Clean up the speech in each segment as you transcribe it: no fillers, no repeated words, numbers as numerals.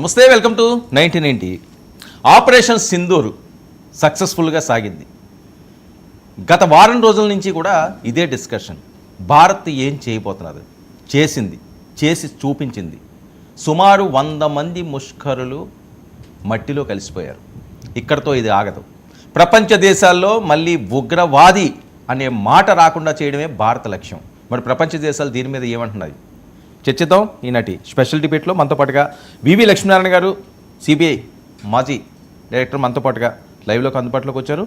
నమస్తే, welcome to 1990. Operation Sindoor సక్సెస్ఫుల్గా సాగింది. గత వారం రోజుల నుంచి కూడా ఇదే డిస్కషన్. భారత్ ఏం చేయబోతున్నది, చేసి చూపించింది. సుమారు 100 మంది ముష్కరులు మట్టిలో కలిసిపోయారు. ఇక్కడితో ఇది ఆగదు. ప్రపంచ దేశాల్లో మళ్ళీ ఉగ్రవాది అనే మాట రాకుండా చేయడమే భారత లక్ష్యం. మరి ప్రపంచ దేశాలు దీని మీద ఏమంటున్నాయి చర్చిద్దాం ఈనాటి స్పెషల్ డిబేట్లో. మనతో పాటుగా వివి లక్ష్మీనారాయణ గారు, సిబిఐ మాజీ డైరెక్టర్, మనతో పాటుగా లైవ్లోకి అందుబాటులోకి వచ్చారు.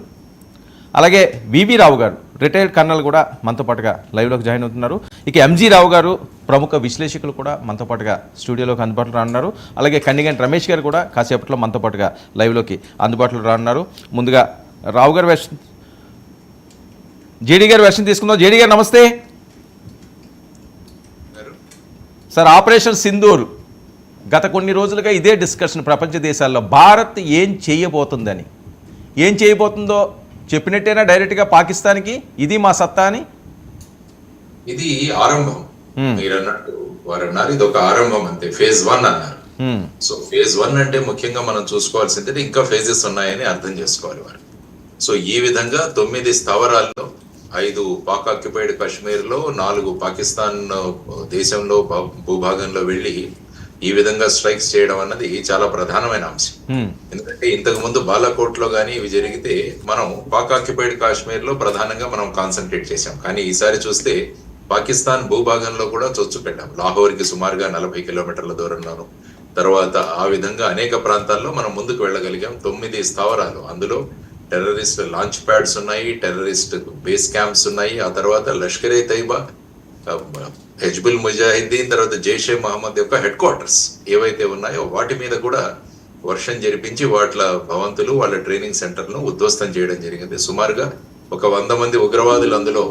అలాగే వివి రావు గారు, రిటైర్డ్ కర్నల్, కూడా మనతో పాటుగా లైవ్లోకి జాయిన్ అవుతున్నారు. ఇక ఎంజీ రావు గారు, ప్రముఖ విశ్లేషకులు కూడా మనతో పాటుగా స్టూడియోలోకి అందుబాటులో రానున్నారు. అలాగే కన్నిగంటి రమేష్ గారు కూడా కాసేపట్లో మనతో పాటుగా లైవ్లోకి అందుబాటులో రానున్నారు. ముందుగా రావు గారు వెర్షన్, జేడీ గారు వెర్షన్ తీసుకుందాం. జేడీ గారు నమస్తే సార్. ఆపరేషన్ సింధూర్ గత కొన్ని రోజులుగా ఇదే డిస్కషన్ ప్రపంచ దేశాల్లో. భారత్ ఏం చేయబోతుందని, ఏం చేయబోతుందో చెప్పినట్టేనా డైరెక్ట్గా పాకిస్తాన్కి ఇది మా సత్తా అని? ఇది ఆరంభం. మీరు అన్నట్టు వారు అన్నారు ఇది ఒక ఆరంభం అంతే, ఫేజ్ 1 అన్నారు. సో ఫేజ్ 1 అంటే ముఖ్యంగా మనం చూసుకోవాల్సింది ఇంకా ఫేజెస్ ఉన్నాయని అర్థం చేసుకోవాలి వారు. సో ఈ విధంగా 9 స్థావరాల్లో 5 పాక్ ఆక్యుపైడ్ కాశ్మీర్ లో, 4 పాకిస్తాన్ దేశంలో భూభాగంలో వెళ్ళి ఈ విధంగా స్ట్రైక్స్ చేయడం అన్నది చాలా ప్రధానమైన అంశం. ఎందుకంటే ఇంతకు ముందు బాలాకోట్ లో గానీ ఇవి జరిగితే మనం పాక్ ఆక్యుపైడ్ కాశ్మీర్ లో ప్రధానంగా మనం కాన్సన్ట్రేట్ చేశాం. కానీ ఈసారి చూస్తే పాకిస్తాన్ భూభాగంలో కూడా చొచ్చు పెట్టాం. లాహోర్ కి సుమారుగా 40 కిలోమీటర్ల దూరంలోను, తర్వాత ఆ విధంగా అనేక ప్రాంతాల్లో మనం ముందుకు వెళ్ళగలిగాం. 9 స్థావరాలు, అందులో టెర్రరిస్ట్ లాంచ్ ప్యాడ్స్ ఉన్నాయి, టెర్రరిస్ట్ బేస్ క్యాంప్స్ ఉన్నాయి. ఆ తర్వాత లష్కర్ ఏ తైబా, హెజ్బుల్ ముజాహిద్దీన్, తర్వాత జైషే మహమ్మద్ యొక్క హెడ్ క్వార్టర్స్ ఏవైతే ఉన్నాయో వాటి మీద కూడా వర్షం జరిపించి వాటి భవంతులు, వాళ్ళ ట్రైనింగ్ సెంటర్లను ఉద్ధ్వస్తం చేయడం జరిగింది. సుమారుగా ఒక 100 మంది ఉగ్రవాదులు అందులో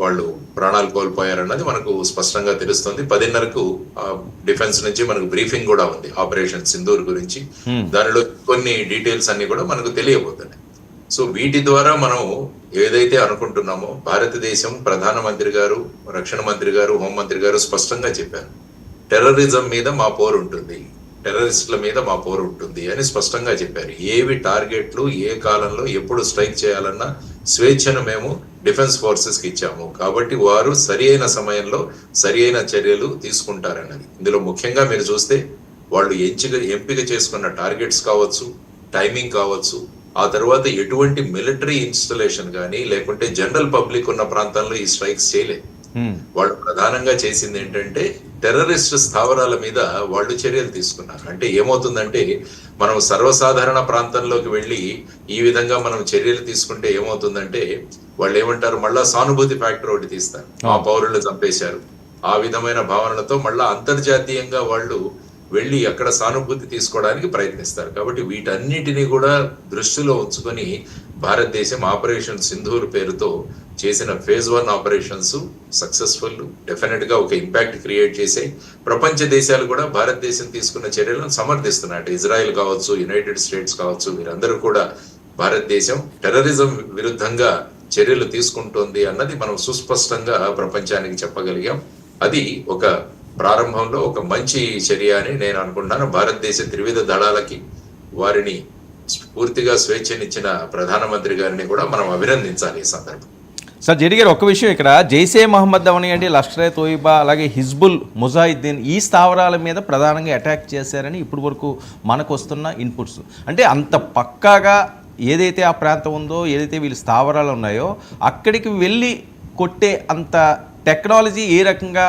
వాళ్ళు ప్రాణాలు కోల్పోయారన్నది మనకు స్పష్టంగా తెలుస్తుంది. 10:30కు డిఫెన్స్ నుంచి మనకు బ్రీఫింగ్ కూడా ఉంది ఆపరేషన్ సింధూర్ గురించి. దానిలో కొన్ని డీటెయిల్స్ అన్ని కూడా మనకు తెలియబోతున్నాయి. సో వీటి ద్వారా మనం ఏదైతే అనుకుంటున్నామో, భారతదేశం ప్రధానమంత్రి గారు, రక్షణ మంత్రి గారు, హోంమంత్రి గారు స్పష్టంగా చెప్పారు, టెర్రరిజం మీద మా పోరు ఉంటుంది, టెర్రరిస్టుల మీద మా పోరు ఉంటుంది అని స్పష్టంగా చెప్పారు. ఏవి టార్గెట్లు, ఏ కాలంలో ఎప్పుడు స్ట్రైక్ చేయాలన్న స్వేచ్ఛను మేము డిఫెన్స్ ఫోర్సెస్ కి ఇచ్చాము. కాబట్టి వారు సరి అయిన సమయంలో సరి అయిన చర్యలు తీసుకుంటారన్నది. ఇందులో ముఖ్యంగా మీరు చూస్తే వాళ్ళు ఎంపిక చేసుకున్న టార్గెట్స్ కావచ్చు, టైమింగ్ కావచ్చు, ఆ తర్వాత ఎటువంటి మిలిటరీ ఇన్స్టలేషన్ కానీ లేకుంటే జనరల్ పబ్లిక్ ఉన్న ప్రాంతాల్లో ఈ స్ట్రైక్స్ చేయలేదు. వాళ్ళు ప్రధానంగా చేసింది ఏంటంటే టెర్రరిస్ట్ స్థావరాల మీద వాళ్ళు చర్యలు తీసుకున్నారు. అంటే ఏమవుతుందంటే, మనం సర్వసాధారణ ప్రాంతంలోకి వెళ్ళి ఈ విధంగా మనం చర్యలు తీసుకుంటే ఏమవుతుందంటే, వాళ్ళు ఏమంటారు, మళ్ళా సానుభూతి ఫ్యాక్టర్ ఒకటి తీస్తారు. మా పౌరులు చంపేశారు, ఆ విధమైన భావనలతో మళ్ళా అంతర్జాతీయంగా వాళ్ళు వెళ్ళి అక్కడ సానుభూతి తీసుకోవడానికి ప్రయత్నిస్తారు. కాబట్టి వీటన్నిటిని కూడా దృష్టిలో ఉంచుకొని భారతదేశం ఆపరేషన్ సింధూర్ పేరుతో చేసిన ఫేజ్ 1 ఆపరేషన్స్ సక్సెస్ఫుల్, డెఫినెట్ గా ఒక ఇంపాక్ట్ క్రియేట్ చేసాయి. ప్రపంచ దేశాలు కూడా భారతదేశం తీసుకున్న చర్యలను సమర్థిస్తున్నాయి. ఇజ్రాయెల్ కావచ్చు, యునైటెడ్ స్టేట్స్ కావచ్చు, వీరందరూ కూడా భారతదేశం టెర్రరిజం విరుద్ధంగా చర్యలు తీసుకుంటోంది అన్నది మనం సుస్పష్టంగా ప్రపంచానికి చెప్పగలిగాం. అది ఒక ప్రారంభంలో ఒక మంచి చర్య అని నేను అనుకుంటున్నాను. భారతదేశ త్రివిధ దళాలకి వారిని పూర్తిగా స్వేచ్ఛనిచ్చిన ప్రధానమంత్రి గారిని కూడా మనం అభినందించాలి ఈ సందర్భం. సార్ జేడీ గారు, ఒక్క విషయం ఇక్కడ, జైషే మహమ్మద్ అవనియండి, లష్కర్ ఏ తోయిబా, అలాగే హిజ్బుల్ ముజాహిద్దీన్ ఈ స్థావరాల మీద ప్రధానంగా అటాక్ చేశారని ఇప్పుడు వరకు మనకు వస్తున్న ఇన్పుట్స్. అంటే అంత పక్కాగా ఏదైతే ఆ ప్రాంతం ఉందో, ఏదైతే వీళ్ళ స్థావరాలు ఉన్నాయో అక్కడికి వెళ్ళి కొట్టే అంత టెక్నాలజీ ఏ రకంగా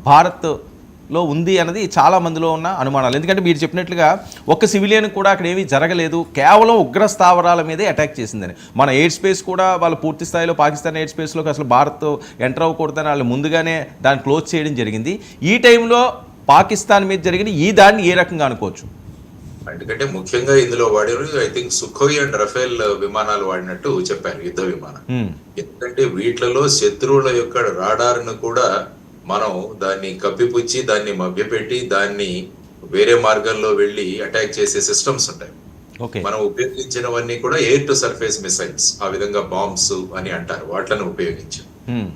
భారత్లో ఉంది అన్నది చాలా మందిలో ఉన్న అనుమానాలు. ఎందుకంటే మీరు చెప్పినట్లుగా ఒక్క సివిలియన్ కూడా అక్కడ ఏమీ జరగలేదు, కేవలం ఉగ్ర స్థావరాల మీదే అటాక్ చేసిందని. మన ఎయిర్ స్పేస్ కూడా వాళ్ళు పూర్తి స్థాయిలో పాకిస్తాన్ ఎయిర్ స్పేస్లోకి అసలు భారత్ ఎంటర్ అవ్వకూడదని వాళ్ళు ముందుగానే దాన్ని క్లోజ్ చేయడం జరిగింది. ఈ టైంలో పాకిస్తాన్ మీద జరిగిన ఈ దాన్ని ఏ రకంగా అనుకోవచ్చు? ఎందుకంటే ముఖ్యంగా ఇందులో వాడారు, I think Sukhoi and Rafale విమానాలు వాడినట్టు చెప్పారు, యుద్ధ విమానం. ఎందుకంటే వీటిలో శత్రువుల యొక్క రాడార్ను కూడా మనం దాన్ని కప్పిపుచ్చి, దాన్ని మభ్యపెట్టి, దాన్ని వేరే మార్గంలో వెళ్ళి అటాక్ చేసే సిస్టమ్స్ ఉంటాయి. మనం ఉపయోగించినవన్నీ కూడా ఎయిర్ టు సర్ఫేస్ మిసైల్స్, ఆ విధంగా బాంబ్స్ అని అంటారు, వాటిని ఉపయోగించాం.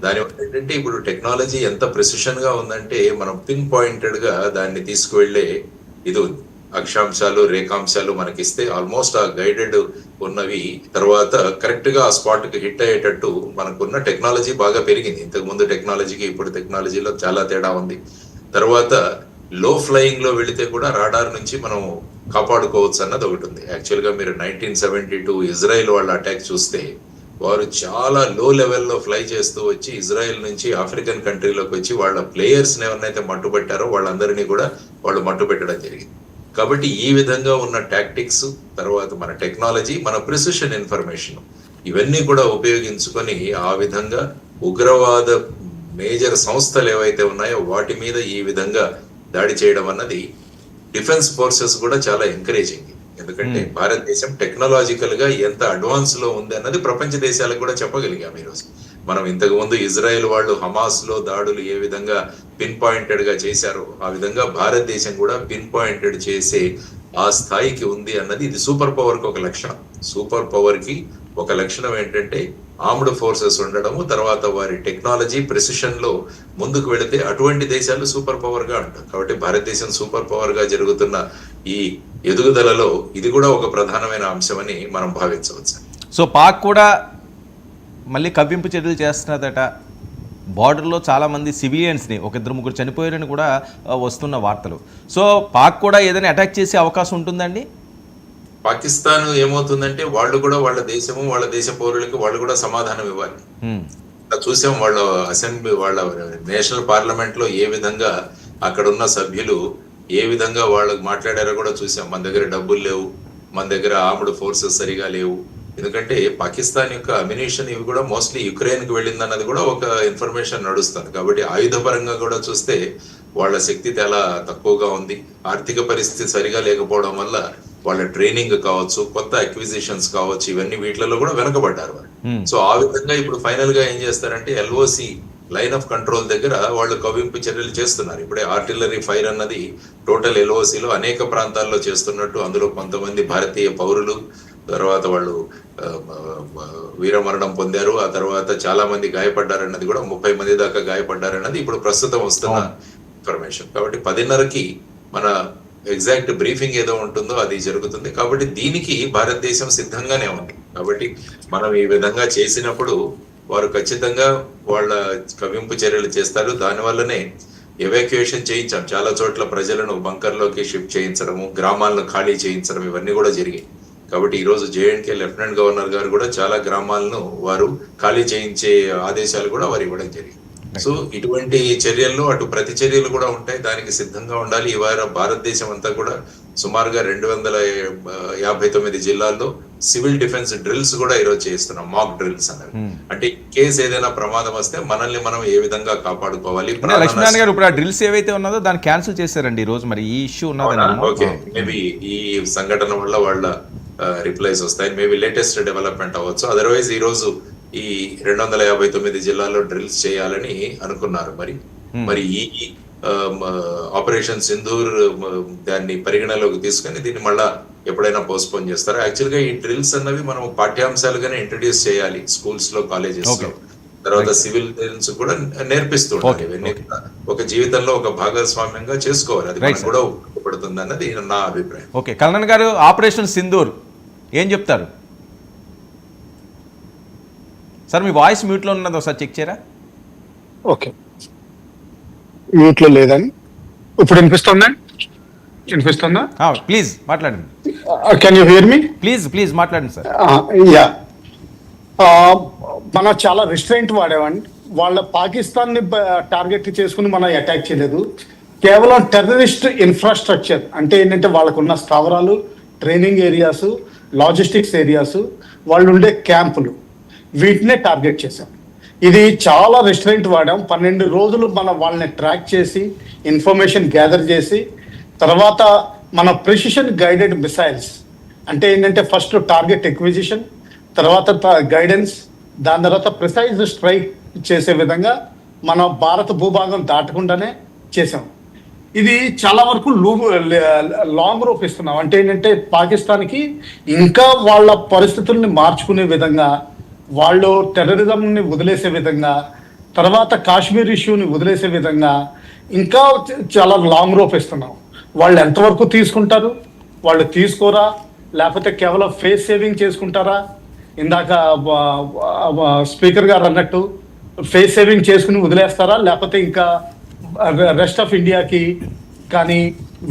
దానివల్ల ఏంటంటే ఇప్పుడు టెక్నాలజీ ఎంత ప్రిసిషన్ గా ఉందంటే మనం పిన్ పాయింటెడ్ గా దాన్ని తీసుకువెళ్లే ఇది ఉంది. అక్షాంశాలు రేఖాంశాలు మనకిస్తే ఆల్మోస్ట్ ఆ గైడెడ్ ఉన్నవి తర్వాత కరెక్ట్ గా ఆ స్పాట్ కి హిట్ అయ్యేటట్టు మనకున్న టెక్నాలజీ బాగా పెరిగింది. ఇంతకు ముందు టెక్నాలజీకి ఇప్పుడు టెక్నాలజీలో చాలా తేడా ఉంది. తర్వాత లో ఫ్లయింగ్ లో వెళితే కూడా రాడార్ నుంచి మనం కాపాడుకోవచ్చు అన్నది ఒకటి ఉంది. యాక్చువల్ గా మీరు 1972 ఇజ్రాయెల్ వాళ్ళ అటాక్ చూస్తే వారు చాలా లో లెవెల్లో ఫ్లై చేస్తూ వచ్చి ఇజ్రాయెల్ నుంచి ఆఫ్రికన్ కంట్రీలోకి వచ్చి వాళ్ళ ప్లేయర్స్ ఎవరినైతే మట్టుబెట్టారో వాళ్ళందరినీ కూడా వాళ్ళు మట్టుబెట్టడం జరిగింది. కాబట్టి ఈ విధంగా ఉన్న టాక్టిక్స్, తర్వాత మన టెక్నాలజీ, మన ప్రిసిషన్ ఇన్ఫర్మేషన్ ఇవన్నీ కూడా ఉపయోగించుకొని ఆ విధంగా ఉగ్రవాద మేజర్ సంస్థలు ఏవైతే ఉన్నాయో వాటి మీద ఈ విధంగా దాడి చేయడం అన్నది డిఫెన్స్ ఫోర్సెస్ కూడా చాలా ఎంకరేజింగ్. ఎందుకంటే భారతదేశం టెక్నాలజికల్ గా ఎంత అడ్వాన్స్ లో ఉంది అన్నది ప్రపంచ దేశాలకు కూడా చెప్పగలిగాం ఈరోజు. మనం ఇంతకు ముందు ఇజ్రాయెల్ వాళ్ళు హమాస్ లో దాడులు ఏ విధంగా పిన్ పాయింటెడ్ గా చేశారో ఆ విధంగా భారతదేశం కూడా పిన్ పాయింటెడ్ చేసే ఆ స్థాయికి ఉంది అన్నది ఇది సూపర్ పవర్ కి ఒక లక్షణం. సూపర్ పవర్ కి ఒక లక్షణం ఏంటంటే ఆర్మ్డ్ ఫోర్సెస్ ఉండడము, తర్వాత వారి టెక్నాలజీ ప్రెసిషన్ లో ముందుకు వెళితే అటువంటి దేశాలు సూపర్ పవర్ గా ఉంటారు. కాబట్టి భారతదేశం సూపర్ పవర్ గా జరుగుతున్న ఈ ఎదుగుదలలో ఇది కూడా ఒక ప్రధానమైన అంశమని మనం భావించవచ్చు. సో పాక్ కూడా మళ్ళీ కవ్వింపు చర్యలు చేస్తున్నదట. బార్డర్లో చాలామంది సివిలియన్స్ని, ఒక ఇద్దరు ముగ్గురు చనిపోయారని కూడా వస్తున్న వార్తలు. సో పాక్ కూడా ఏదైనా అటాక్ చేసే అవకాశం ఉంటుందండి? పాకిస్తాన్ ఏమవుతుందంటే వాళ్ళు కూడా వాళ్ళ దేశము, వాళ్ళ దేశ పౌరులకి వాళ్ళు కూడా సమాధానం ఇవ్వాలి. చూసాం వాళ్ళ అసెంబ్లీ, వాళ్ళ నేషనల్ పార్లమెంట్ లో ఏ విధంగా అక్కడ ఉన్న సభ్యులు ఏ విధంగా వాళ్ళకి మాట్లాడారో కూడా చూసాం. మన దగ్గర డబ్బులు లేవు, మన దగ్గర ఆర్మ్డ్ ఫోర్సెస్ సరిగా లేవు. ఎందుకంటే పాకిస్తాన్ యొక్క అమ్యునిషన్ ఇవి కూడా మోస్ట్లీ యుక్రెయిన్ కి వెళ్ళింది అన్నది కూడా ఒక ఇన్ఫర్మేషన్ నడుస్తుంది. కాబట్టి ఆయుధ పరంగా కూడా చూస్తే వాళ్ళ శక్తి చాలా తక్కువగా ఉంది. ఆర్థిక పరిస్థితి సరిగా లేకపోవడం వల్ల వాళ్ళ ట్రైనింగ్ కావచ్చు, కొత్త అక్విజిషన్స్ కావచ్చు, ఇవన్నీ వీటిలలో కూడా వెనకబడ్డారు వాళ్ళు. సో ఆ విధంగా ఇప్పుడు ఫైనల్ గా ఏం చేస్తారంటే ఎల్ఓసి లైన్ ఆఫ్ కంట్రోల్ దగ్గర వాళ్ళు కవ్వింపు చర్యలు చేస్తున్నారు. ఇప్పుడే ఆర్టిల్లరీ ఫైర్ అన్నది టోటల్ ఎల్ఓసిలో అనేక ప్రాంతాల్లో చేస్తున్నట్టు, అందులో కొంతమంది భారతీయ పౌరులు తర్వాత వాళ్ళు వీరమరణం పొందారు. ఆ తర్వాత చాలా మంది గాయపడ్డారన్నది కూడా 30 మంది దాకా గాయపడ్డారన్నది ఇప్పుడు ప్రస్తుతం వస్తున్న ఇన్ఫర్మేషన్. కాబట్టి 10:30కి మన ఎగ్జాక్ట్ బ్రీఫింగ్ ఏదో ఉంటుందో అది జరుగుతుంది. కాబట్టి దీనికి భారతదేశం సిద్ధంగానే ఉంది. కాబట్టి మనం ఈ విధంగా చేసినప్పుడు వారు ఖచ్చితంగా వాళ్ళ కవ్వింపు చర్యలు చేస్తారు. దానివల్లనే ఎవాక్యుయేషన్ చేయించాం, చాలా చోట్ల ప్రజలను బంకర్లోకి షిఫ్ట్ చేయించడము, గ్రామాలను ఖాళీ చేయించడం, ఇవన్నీ కూడా జరిగాయి. కాబట్టి ఈ రోజు జేఎండ్కే లెఫ్టినెంట్ గవర్నర్ గారు కూడా చాలా గ్రామాలను వారు ఖాళీ చేయించే ఆదేశాలు కూడా వారు ఇవ్వడం జరిగింది. సో ఇటువంటి చర్యల్లో అటు ప్రతి చర్యలు కూడా ఉంటాయి, దానికి సిద్ధంగా ఉండాలి. ఇవాళ భారతదేశం అంతా కూడా సుమారుగా 259 జిల్లాల్లో సివిల్ డిఫెన్స్ డ్రిల్స్ కూడా ఈరోజు చేస్తున్నాం, మాక్ డ్రిల్స్ అనేవి. అంటే కేసు ఏదైనా ప్రమాదం వస్తే మనల్ని మనం ఏ విధంగా కాపాడుకోవాలి. లక్ష్మణ్ గారు ఇప్పుడు ఆ డ్రిల్స్ ఏవైతే ఉన్నదో దాన్ని క్యాన్సిల్ చేశారండి ఈ రోజు, మరి ఈ ఇష్యూ ఉన్నదా? ఓకే, మేబీ ఈ సంఘటన వల్ల వాళ్ళ రిప్లైస్ వస్తాయి, మేబీ లేటెస్ట్ డెవలప్మెంట్ అవ్వచ్చు. అదర్వైజ్ ఈ రోజు ఈ 259 జిల్లాల్లో డ్రిల్స్ చేయాలని అనుకున్నారు. మరి ఈ ఆపరేషన్ సింధూర్ దాన్ని పరిగణలోకి తీసుకొని దీన్ని మళ్ళా ఎప్పుడైనా పోస్ట్పోన్ చేస్తారు. యాక్చువల్ గా ఈ డ్రిల్స్ అన్నవి మనం పాఠ్యాంశాలుగానే ఇంట్రడ్యూస్ చేయాలి స్కూల్స్ లో, కాలేజెస్ లో. తర్వాత సివిల్ డ్రిల్స్ కూడా నేర్పిస్తూ ఉండాలి. ఇవన్నీ ఒక జీవితంలో ఒక భాగస్వామ్యంగా చేసుకోవాలి. అది మనకు కూడా ఉపయోగపడుతుంది అన్నది నా అభిప్రాయం. ఓకే, కల్నల్ గారు, ఆపరేషన్ సింధూర్ ఏం చెప్తారు సార్? మీ వాయిస్ మ్యూట్లో ఉన్నది, ఒకసారి చెక్ చేయరా? ఓకే, మ్యూట్లో లేదని. ఇప్పుడు వినిపిస్తుందా? ప్లీజ్ మాట్లాడండి. Can you here me? Please మాట్లాడండి సార్. యా, మనం చాలా రిస్ట్రైంట్ వాడేవాడిని. వాళ్ళ పాకిస్తాన్ ని టార్గెట్ చేసుకుని మనం అటాక్ చేయలేదు. కేవలం టెర్రరిస్ట్ ఇన్ఫ్రాస్ట్రక్చర్ అంటే ఏంటంటే వాళ్ళకున్న స్థావరాలు, ట్రైనింగ్ ఏరియాస్, లాజిస్టిక్స్ ఏరియాస్, వాళ్ళు ఉండే క్యాంపులు, వీటినే టార్గెట్ చేశాం. ఇది చాలా రెస్ట్రెంట్ వాడాం. 12 రోజులు మనం వాళ్ళని ట్రాక్ చేసి ఇన్ఫర్మేషన్ గ్యాదర్ చేసి తర్వాత మన ప్రెసిషన్ గైడెడ్ మిసైల్స్ అంటే ఏంటంటే ఫస్ట్ టార్గెట్ ఎక్విజిషన్, తర్వాత గైడెన్స్, దాని తర్వాత ప్రిసైజ్ స్ట్రైక్ చేసే విధంగా మన భారత భూభాగం దాటకుండానే చేసాం. ఇది చాలా వరకు లాంగ్ రూప్ ఇస్తున్నాం. అంటే ఏంటంటే పాకిస్తాన్కి ఇంకా వాళ్ళ పరిస్థితుల్ని మార్చుకునే విధంగా, వాళ్ళు టెర్రరిజంని వదిలేసే విధంగా, తర్వాత కాశ్మీర్ ఇష్యూని వదిలేసే విధంగా ఇంకా చాలా లాంగ్ రోప్ ఇస్తున్నాం. వాళ్ళు ఎంతవరకు తీసుకుంటారు, వాళ్ళు తీసుకోరా, లేకపోతే కేవలం ఫేస్ సేవింగ్ చేసుకుంటారా? ఇందాక స్పీకర్ గారు అన్నట్టు ఫేస్ సేవింగ్ చేసుకుని వదిలేస్తారా, లేకపోతే ఇంకా రెస్ట్ ఆఫ్ ఇండియాకి కానీ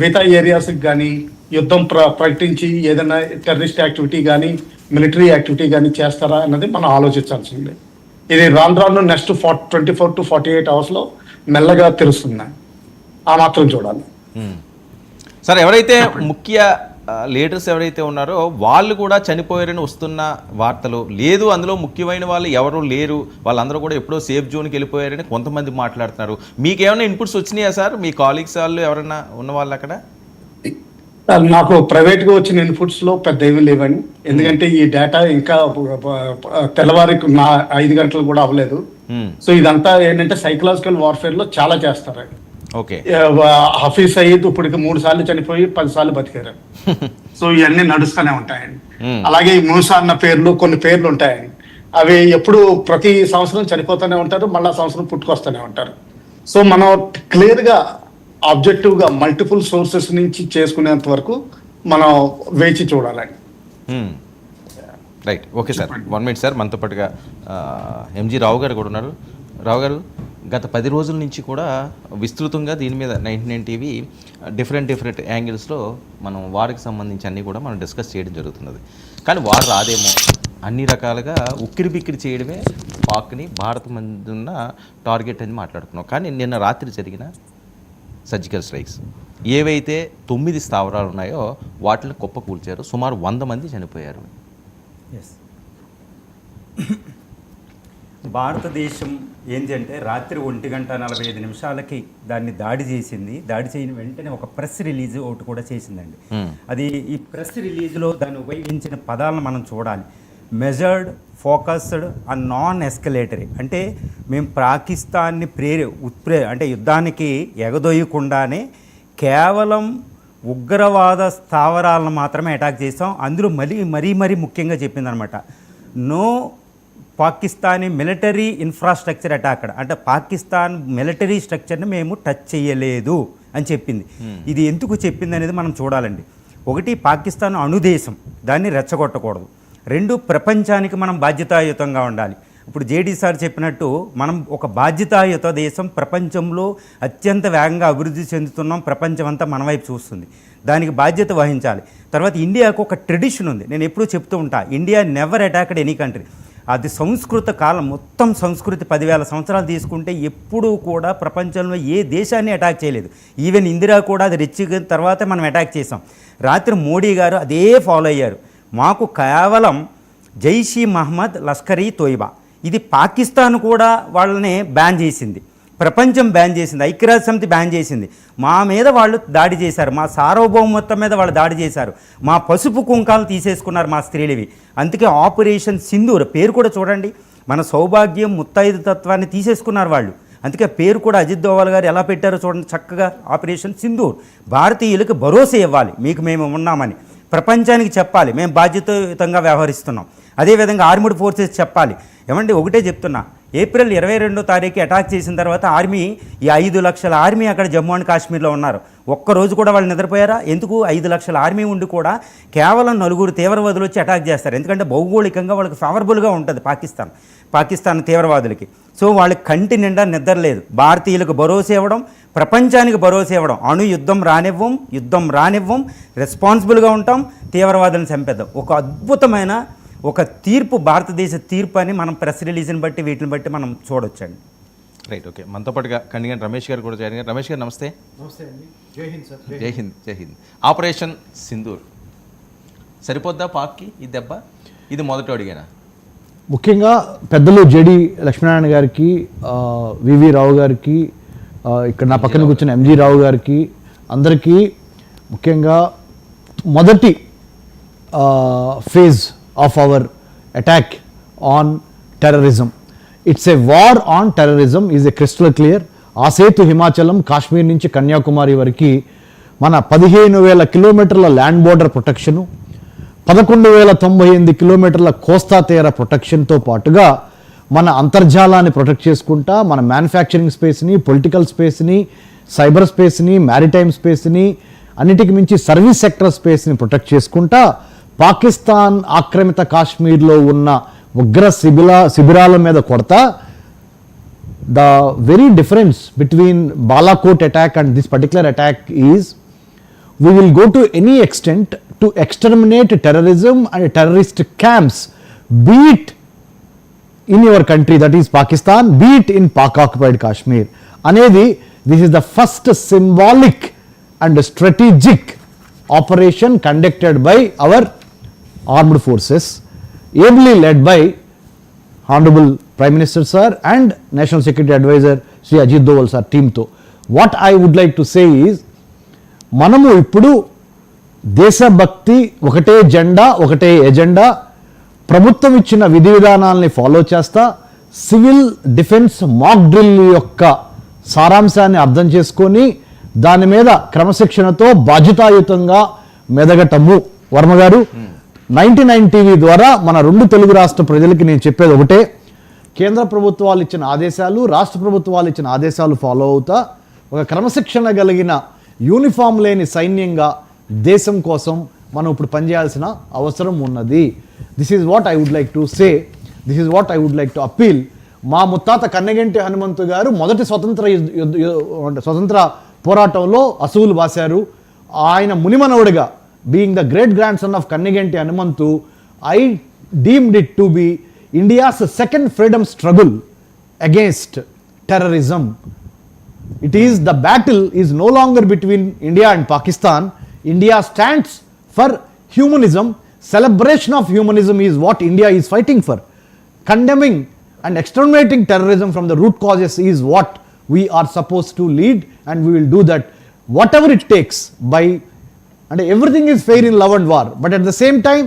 మిగతా ఏరియాస్కి కానీ యుద్ధం ప్రకటించి ఏదైనా టెర్రరిస్ట్ యాక్టివిటీ కానీ మిలిటరీ యాక్టివిటీ కానీ చేస్తారా అన్నది మనం ఆలోచించాల్సిందే. ఇది రాను నెక్స్ట్ 24 to 48 అవర్స్లో మెల్లగా తెలుస్తుంది. ఆ మాత్రం చూడాలి. సార్, ఎవరైతే ముఖ్య లీడర్స్ ఎవరైతే ఉన్నారో వాళ్ళు కూడా చనిపోయారని వస్తున్న వార్తలు లేదు, అందులో ముఖ్యమైన వాళ్ళు ఎవరు లేరు, వాళ్ళందరూ కూడా ఎప్పుడో సేఫ్ జోన్కి వెళ్ళిపోయారని కొంతమంది మాట్లాడుతున్నారు. మీకేమైనా ఇన్పుట్స్ వచ్చినాయా సార్? మీ కాలీగ్స్ వాళ్ళు ఎవరైనా ఉన్న వాళ్ళు అక్కడ? నాకు ప్రైవేట్ గా వచ్చిన ఇన్పుట్స్ లో పెద్ద ఏమీ లేవండి. ఎందుకంటే ఈ డేటా ఇంకా తెల్లవారి 5 గంటలు కూడా అవ్వలేదు. సో ఇదంతా ఏంటంటే సైకలాజికల్ వార్ఫేర్ లో చాలా చేస్తారు. ఓకే, హఫీజ్ సయీద్ ఇప్పటికి 3 సార్లు చనిపోయి 10 సార్లు బతికారు. సో ఇవన్నీ నడుస్తూనే ఉంటాయండి. అలాగే ఈ మూసా అన్న కొన్ని పేర్లు ఉంటాయండి. అవి ఎప్పుడు ప్రతి సంవత్సరం చనిపోతూనే ఉంటారు, మళ్ళా సంవత్సరం పుట్టుకొస్తూనే ఉంటారు. సో మనం క్లియర్ గా ఆబ్జెక్టివ్ గా మల్టిపుల్ సోర్సెస్ నుంచి చేసుకునేంత వరకు మనం వేచి చూడాలండి. Right, okay sir. 1 minute sir. మనతో పాటుగా ఎంజీ రావు గారు కూడా ఉన్నారు. రావు గారు, గత 10 రోజుల నుంచి కూడా విస్తృతంగా దీని మీద 99 టీవీ డిఫరెంట్ యాంగిల్స్లో మనం వారికి సంబంధించి అన్నీ కూడా మనం డిస్కస్ చేయడం జరుగుతున్నది. కానీ వారు రాదేమో అన్ని రకాలుగా ఉక్కిరి బిక్కిరి చేయడమే పాక్ని భారత్ మంది ఉన్న టార్గెట్ అని మాట్లాడుకున్నాం. కానీ నిన్న రాత్రి జరిగిన సర్జికల్ స్ట్రైక్స్ ఏవైతే 9 స్థావరాలు ఉన్నాయో వాటిని కుప్పకూల్చారు. సుమారు 100 మంది చనిపోయారు. భారతదేశం ఏంటి అంటే రాత్రి 1:45 దాన్ని దాడి చేసింది. దాడి చేయని వెంటనే ఒక ప్రెస్ రిలీజ్ ఒకటి కూడా చేసిందండి. అది ఈ ప్రెస్ రిలీజ్లో దాన్ని ఉపయోగించిన పదాలను మనం చూడాలి. Measured, focused and non escalatory. అంటే మేము పాకిస్తాన్ని అంటే యుద్ధానికి ఎగదొయ్యకుండానే కేవలం ఉగ్రవాద స్థావరాలను మాత్రమే అటాక్ చేసాం. అందులో మరీ ముఖ్యంగా చెప్పిందనమాట, no Pakistani military infrastructure attack. అంటే పాకిస్తాన్ మిలిటరీ స్ట్రక్చర్ని మేము టచ్ చేయలేదు అని చెప్పింది. ఇది ఎందుకు చెప్పింది అనేది మనం చూడాలండి. ఒకటి, పాకిస్తాన్ అణుదేశం, దాన్ని రెచ్చగొట్టకూడదు. 2, ప్రపంచానికి మనం బాధ్యతాయుతంగా ఉండాలి. ఇప్పుడు జేడీ సార్ చెప్పినట్టు మనం ఒక బాధ్యతాయుత దేశం, ప్రపంచంలో అత్యంత వేగంగా అభివృద్ధి చెందుతున్నాం, ప్రపంచం అంతా మన వైపు చూస్తుంది, దానికి బాధ్యత వహించాలి. తర్వాత ఇండియాకు ఒక ట్రెడిషన్ ఉంది, నేను ఎప్పుడూ చెప్తూ ఉంటా, India never attacked any country. అది సంస్కృత కాలం, మొత్తం సంస్కృతి 10,000 సంవత్సరాలు తీసుకుంటే ఎప్పుడూ కూడా ప్రపంచంలో ఏ దేశాన్ని అటాక్ చేయలేదు. ఈవెన్ ఇందిరా కూడా అది రెచ్చిన తర్వాతే మనం అటాక్ చేసాం. రాత్రి మోడీ గారు అదే ఫాలో అయ్యారు. మాకు కేవలం జైషీ మహమ్మద్, లష్కర్-ఈ తోయిబా, ఇది పాకిస్తాన్ కూడా వాళ్ళని బ్యాన్ చేసింది, ప్రపంచం బ్యాన్ చేసింది, ఐక్యరాజ్య సమితి బ్యాన్ చేసింది. మా మీద వాళ్ళు దాడి చేశారు, మా సార్వభౌమత్వం మీద వాళ్ళు దాడి చేశారు, మా పసుపు కుంకాలు తీసేసుకున్నారు మా స్త్రీలవి. అందుకే ఆపరేషన్ సింధూర్ పేరు కూడా చూడండి, మన సౌభాగ్యం ముత్తైదు తత్వాన్ని తీసేసుకున్నారు వాళ్ళు. అందుకే పేరు కూడా అజిత్ దోవల్ గారు ఎలా పెట్టారో చూడండి చక్కగా, ఆపరేషన్ సింధూర్. భారతీయులకు భరోసా ఇవ్వాలి, మీకు మేము ఉన్నామని ప్రపంచానికి చెప్పాలి, మేము బాధ్యతాయుతంగా వ్యవహరిస్తున్నాం. అదేవిధంగా ఆర్మ్డ్ ఫోర్సెస్ చెప్పాలి. ఏమంటే ఒకటే చెప్తున్నా, ఏప్రిల్ 22వ తారీఖు అటాక్ చేసిన తర్వాత ఆర్మీ, ఈ 5 లక్షల ఆర్మీ అక్కడ జమ్మూ అండ్ కాశ్మీర్లో ఉన్నారు. ఒక్కరోజు కూడా వాళ్ళు నిద్రపోయారా? ఎందుకు? 5 లక్షల ఆర్మీ ఉండి కూడా కేవలం 4 తీవ్రవాదులు వచ్చి అటాక్ చేస్తారు. ఎందుకంటే భౌగోళికంగా వాళ్ళకి ఫేవరబుల్గా ఉంటుంది పాకిస్తాన్ తీవ్రవాదులకి. సో వాళ్ళకి కంటి నిండా నిద్ర లేదు. భారతీయులకు భరోసా ఇవ్వడం, ప్రపంచానికి భరోసా ఇవ్వడం, యుద్ధం రానివ్వం, రెస్పాన్సిబుల్గా ఉంటాం, తీవ్రవాదులను చంపేద్దాం. ఒక అద్భుతమైన ఒక తీర్పు, భారతదేశ తీర్పు అని మనం ప్రెస్ రిలీజ్ని బట్టి వీటిని బట్టి మనం చూడొచ్చండి. Right, okay. మనతో పాటుగా కండిగంటి రమేష్ గారు కూడా జాయిన్ గారు. రమేష్ గారు నమస్తే. నమస్తే అండి. జై హింద్ సార్. జై హింద్. ఆపరేషన్ సింధూర్ సరిపోద్దా పాక్కి ఈ దెబ్బ? ఇది మొదటి అడిగానా? ముఖ్యంగా పెద్దలు జేడి లక్ష్మీనారాయణ గారికి, వివి రావు గారికి, ఇక్కడ నా పక్కన కూర్చున్న ఎంజీ రావు గారికి, అందరికీ ముఖ్యంగా మొదటి phase of our attack on terrorism, it's a war on terrorism is a crystal clear. ఆ సేతు హిమాచలం, కాశ్మీర్ నుంచి కన్యాకుమారి వరకు మన 15,000 కిలోమీటర్ల ల్యాండ్ బోర్డర్ ప్రొటెక్షను, 11,098 కిలోమీటర్ల కోస్తా తీర ప్రొటెక్షన్తో పాటుగా మన అంతర్జాలాన్ని ప్రొటెక్ట్ చేసుకుంటా, మన మ్యానుఫ్యాక్చరింగ్ స్పేస్ని, పొలిటికల్ స్పేస్ని, సైబర్ స్పేస్ని, మ్యారిటైమ్ స్పేస్ని, అన్నిటికి మించి సర్వీస్ సెక్టర్ స్పేస్ని ప్రొటెక్ట్ చేసుకుంటా పాకిస్తాన్ ఆక్రమిత కాశ్మీర్లో ఉన్న ఉగ్ర శిబిరాల మీద కొడతా the very difference between Balakot attack and this particular attack is we will go to any extent to exterminate terrorism and terrorist camps, be it in your country, that is Pakistan, be it in Pak occupied Kashmir. Anedi, this is the first symbolic and strategic operation conducted by our armed forces, ably led by Honorable Prime Minister Sir and National Security Advisor Sri Ajit Doval Sir team తో. What I would like to say is మనము ఇప్పుడు దేశభక్తి, ఒకటే జెండా, ఒకటే agenda, ప్రభుత్వం ఇచ్చిన విధి విధానాలని ఫాలో చేస్తా సివిల్ డిఫెన్స్ మాక్ డ్రిల్ యొక్క సారాంశాన్ని అర్థం చేసుకొని దాని మీద క్రమశిక్షణతో బాధ్యతాయుతంగా మెదగటము. వర్మ గారు, 99 టీవీ ద్వారా మన 2 తెలుగు రాష్ట్ర ప్రజలకి నేను చెప్పేది ఒకటే, కేంద్ర ప్రభుత్వాలు ఇచ్చిన ఆదేశాలు, రాష్ట్ర ప్రభుత్వాలు ఇచ్చిన ఆదేశాలు ఫాలో అవుతా ఒక క్రమశిక్షణ కలిగిన యూనిఫామ్ లేని సైన్యంగా దేశం కోసం మనం ఇప్పుడు పనిచేయాల్సిన అవసరం ఉన్నది. This is what I would like to say, this is what I would like to appeal. మా ముత్తాత కన్నెగంటి హనుమంతు గారు మొదటి స్వతంత్ర పోరాటంలో అసువులు బాశారు. ఆయన మునిమనవుడిగా, being the great grandson of Kannegenti Hanumantu, I deemed it to be India's second freedom struggle against terrorism. It is, the battle is no longer between India and Pakistan. India stands for humanism. Celebration of humanism is what India is fighting for. Condemning and exterminating terrorism from the root causes is what we are supposed to lead, and we will do that whatever it takes by. And everything is fair in love and war, but at the same time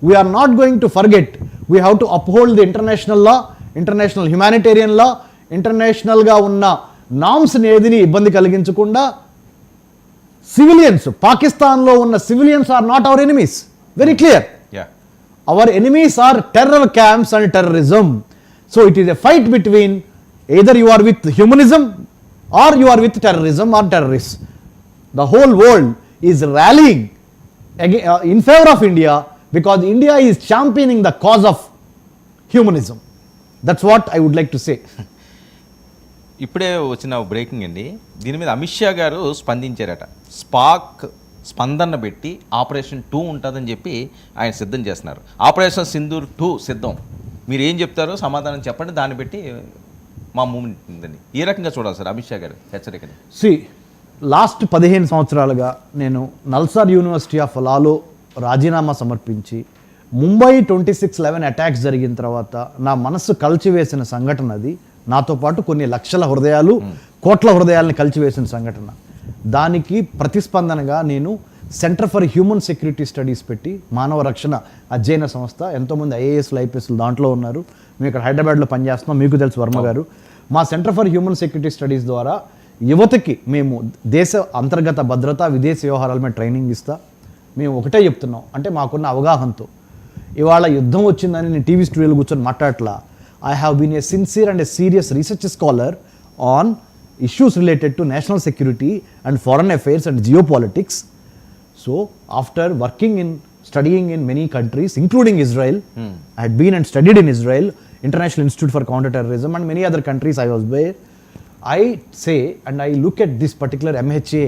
we are not going to forget, we have to uphold the international law, international humanitarian law, international ga unna norms ni edini ibbandi kaliginchakunda. Civilians, Pakistan lo unna civilians are not our enemies, very clear. Yeah. Our enemies are terror camps and terrorism. So it is a fight between either you are with humanism or you are with terrorism or terrorists. The whole world is rallying in favor of India because India is championing the cause of humanism. That's what I would like to say. ఇప్పుడే వచ్చిన breaking అండి, దీని మీద అమిత్ షా గారు స్పందించారట. స్పాక్ స్పందన పెట్టి operation 2 ఉంటుందని చెప్పి ఆయన సిద్ధం చేస్తున్నారు. ఆపరేషన్ సింధూర్ 2 సిద్ధం. మీరు ఏం చెప్తారో సమాధానం చెప్పండి, దాన్ని బట్టి మా మూమెంట్ ఉందండి. ఏ రకంగా చూడాలి సార్ అమిత్ షా గారు హెచ్చరికని? లాస్ట్ 15 సంవత్సరాలుగా నేను నల్సార్ యూనివర్సిటీ ఆఫ్ లాలో రాజీనామా సమర్పించి ముంబై 26/11 అటాక్స్ జరిగిన తర్వాత నా మనస్సు కలిచివేసిన సంఘటన అది. నాతో పాటు కొన్ని లక్షల హృదయాలు, కోట్ల హృదయాలని కలిచివేసిన సంఘటన. దానికి ప్రతిస్పందనగా నేను centre for human security studies పెట్టి, మానవ రక్షణ అధ్యయన సంస్థ, ఎంతోమంది ఐఏఎస్లు ఐపీఎస్లు దాంట్లో ఉన్నారు. మేము ఇక్కడ హైదరాబాద్లో పనిచేస్తున్నాం, మీకు తెలుసు వర్మ గారు. మా centre for human security studies ద్వారా యువతకి మేము దేశ అంతర్గత భద్రత, విదేశీ వ్యవహారాల మీద ట్రైనింగ్ ఇస్తా. మేము ఒకటే చెప్తున్నాం, అంటే మాకున్న అవగాహనతో. ఇవాళ యుద్ధం వచ్చిందని నేను టీవీ స్టూడియోలో కూర్చొని మాట్లాడట్లా. I have been a sincere and a serious research scholar on issues related to national security and foreign affairs and geopolitics. So after working in, studying in many countries, including Israel, I had been and studied in Israel, International Institute for Counter-Terrorism, and many other countries I was there. I say, and I look at this particular MHA,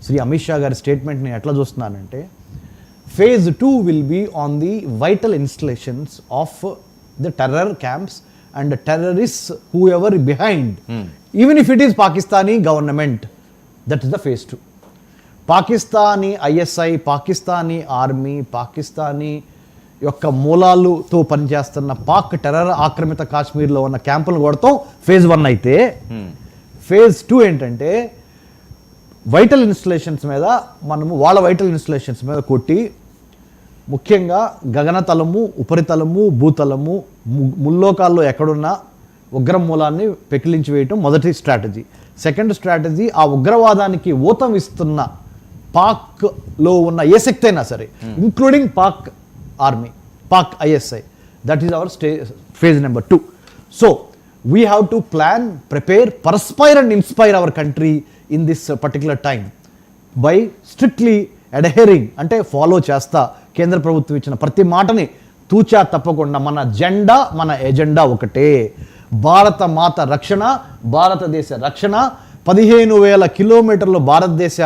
Sri Amit Shah gaరి statement ni etla chustunnanante, phase 2 will be on the vital installations of the terror camps and the terrorists whoever behind, even if it is Pakistani government. That is the phase 2. Pakistani ISI, Pakistani army, Pakistani యొక్క మూలాలతో పనిచేస్తున్న Pak terror ఆక్రమిత కాశ్మీర్లో ఉన్న క్యాంపులను కొడతాం, phase 1 అయితే. Phase 2 ఏంటంటే vital installations మీద మనము, వాళ్ళ వైటల్ ఇన్స్టలేషన్స్ మీద కొట్టి, ముఖ్యంగా గగనతలము, ఉపరితలము, భూతలము, ముల్లోకాల్లో ఎక్కడున్నా ఉగ్ర మూలాన్ని పెకిలించి వేయటం మొదటి స్ట్రాటజీ. సెకండ్ స్ట్రాటజీ, ఆ ఉగ్రవాదానికి ఊతం ఇస్తున్న పాక్లో ఉన్న ఏ శక్తి అయినా సరే, including Pak army, Pak ISI, that is our phase number 2. So we have to plan, prepare, perspire and inspire our country in this particular time. By strictly adhering, అంటే ఫాలో చేస్తా కేంద్ర ప్రభుత్వం ఇచ్చిన ప్రతి మాటని తూచా తప్పకుండా. మన జెండా, మన ఎజెండా ఒకటే, భారత మాత రక్షణ, భారతదేశ రక్షణ. 15,000 కిలోమీటర్లు భారతదేశ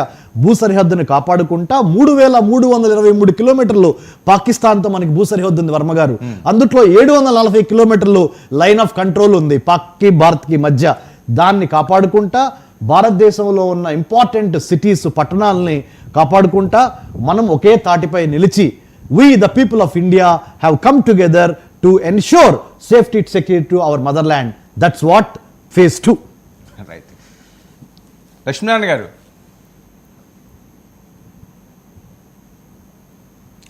భూ సరిహద్దుని కాపాడుకుంటా 3,323 కిలోమీటర్లు పాకిస్తాన్తో మనకి భూ సరిహద్దు ఉంది వర్మ గారు. అందుట్లో 740 కిలోమీటర్లు లైన్ ఆఫ్ కంట్రోల్ ఉంది పాక్కి భారత్కి మధ్య. దాన్ని కాపాడుకుంటా భారతదేశంలో ఉన్న ఇంపార్టెంట్ సిటీస్, పట్టణాలని కాపాడుకుంటా మనం ఒకే తాటిపై నిలిచి we the people of India have come together to ensure safety and security to our motherland. That's what phase 2. Right. Lakshminarayana గారు,